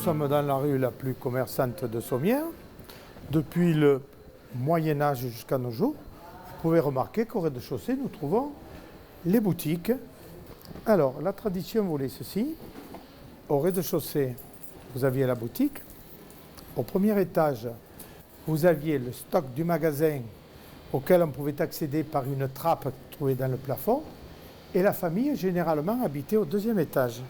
sommes dans la rue la plus commerçante de Sommières. Depuis le Moyen-Âge jusqu'à nos jours, vous pouvez remarquer qu'au rez-de-chaussée, nous trouvons les boutiques. Alors, la tradition voulait ceci. Au rez-de-chaussée, vous aviez la boutique. Au premier étage, vous aviez le stock du magasin auquel on pouvait accéder par une trappe trouvée dans le plafond. Et la famille, généralement, habitait au deuxième étage.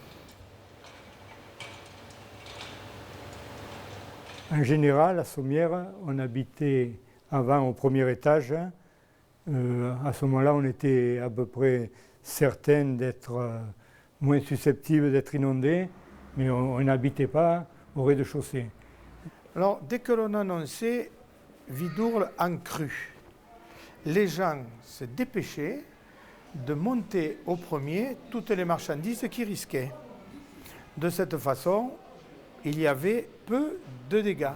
En général, à Sommières, on habitait avant au premier étage. À ce moment-là, on était à peu près certain d'être moins susceptible d'être inondé, mais on n'habitait pas au rez-de-chaussée. Alors, dès que l'on annonçait Vidourle en crue, les gens se dépêchaient de monter au premier toutes les marchandises qui risquaient. De cette façon, il y avait peu de dégâts.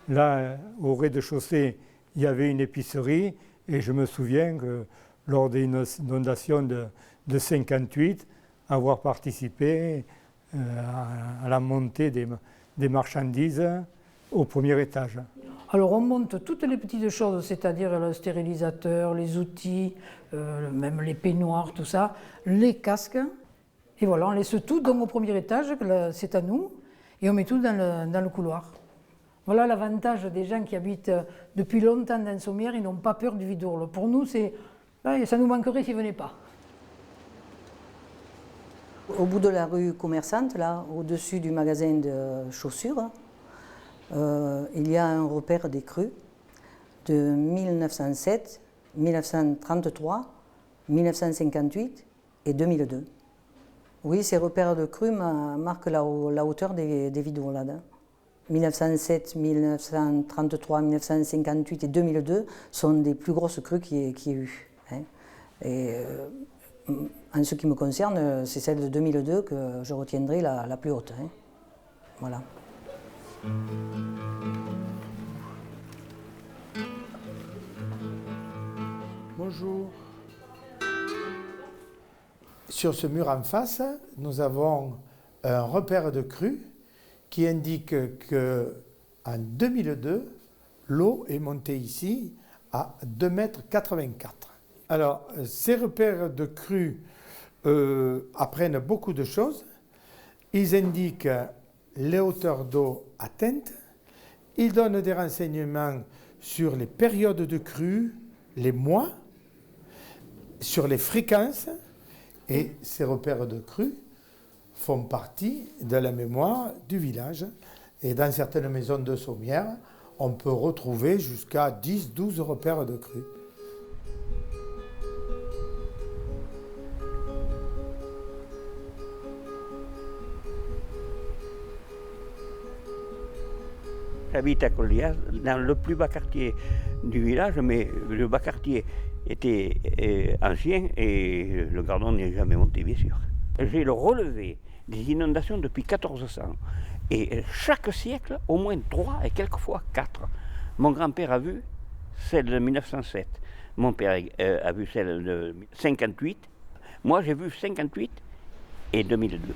Là, au rez-de-chaussée, il y avait une épicerie et je me souviens que lors des inondations de 1958, avoir participé à la montée des marchandises au premier étage. Alors on monte toutes les petites choses, c'est-à-dire le stérilisateur, les outils, même les peignoirs, tout ça, les casques. Et voilà, on laisse tout donc au premier étage, c'est à nous, et on met tout dans le couloir. Voilà l'avantage des gens qui habitent depuis longtemps dans Sommières, ils n'ont pas peur du Vidourle. Pour nous, ça nous manquerait s'ils ne venaient pas. Au bout de la rue commerçante, là, au-dessus du magasin de chaussures, il y a un repère des crues de 1907, 1933, 1958 et 2002. Oui, ces repères de crues marquent la hauteur des Vidourlades. 1907, 1933, 1958 et 2002 sont des plus grosses crues qu'il y ait eu. Hein. Et en ce qui me concerne, c'est celle de 2002 que je retiendrai la plus haute. Hein. Voilà. Bonjour. Sur ce mur en face, nous avons un repère de crue qui indique qu'en 2002, l'eau est montée ici à 2,84 m. Alors, ces repères de crue apprennent beaucoup de choses. Ils indiquent les hauteurs d'eau atteintes. Ils donnent des renseignements sur les périodes de crue, les mois, sur les fréquences. Et ces repères de crue font partie de la mémoire du village. Et dans certaines maisons de Sommières, on peut retrouver jusqu'à 10-12 repères de crue. J'habite à Collias, dans le plus bas quartier du village, mais le bas quartier était ancien et le gardon n'est jamais monté, bien sûr. J'ai le relevé des inondations depuis 1400 et chaque siècle, au moins 3 et quelquefois 4. Mon grand-père a vu celle de 1907, mon père a vu celle de 58, moi j'ai vu 58 et 2002.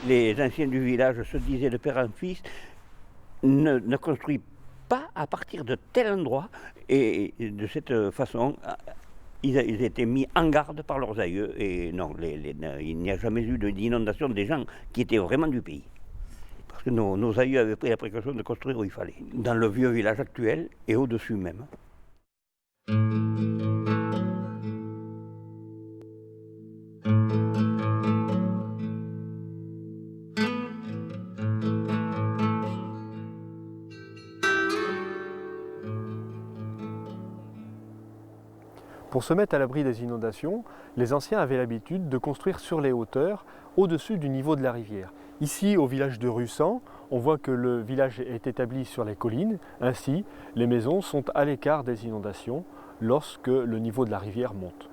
Les anciens du village se disaient de père en fils, ne construis pas à partir de tel endroit, et de cette façon, ils étaient mis en garde par leurs aïeux, et non, il n'y a jamais eu d'inondation des gens qui étaient vraiment du pays. Parce que nos aïeux avaient pris la précaution de construire où il fallait, dans le vieux village actuel et au-dessus même. Pour se mettre à l'abri des inondations, les anciens avaient l'habitude de construire sur les hauteurs, au-dessus du niveau de la rivière. Ici, au village de Russan, on voit que le village est établi sur les collines. Ainsi, les maisons sont à l'écart des inondations lorsque le niveau de la rivière monte.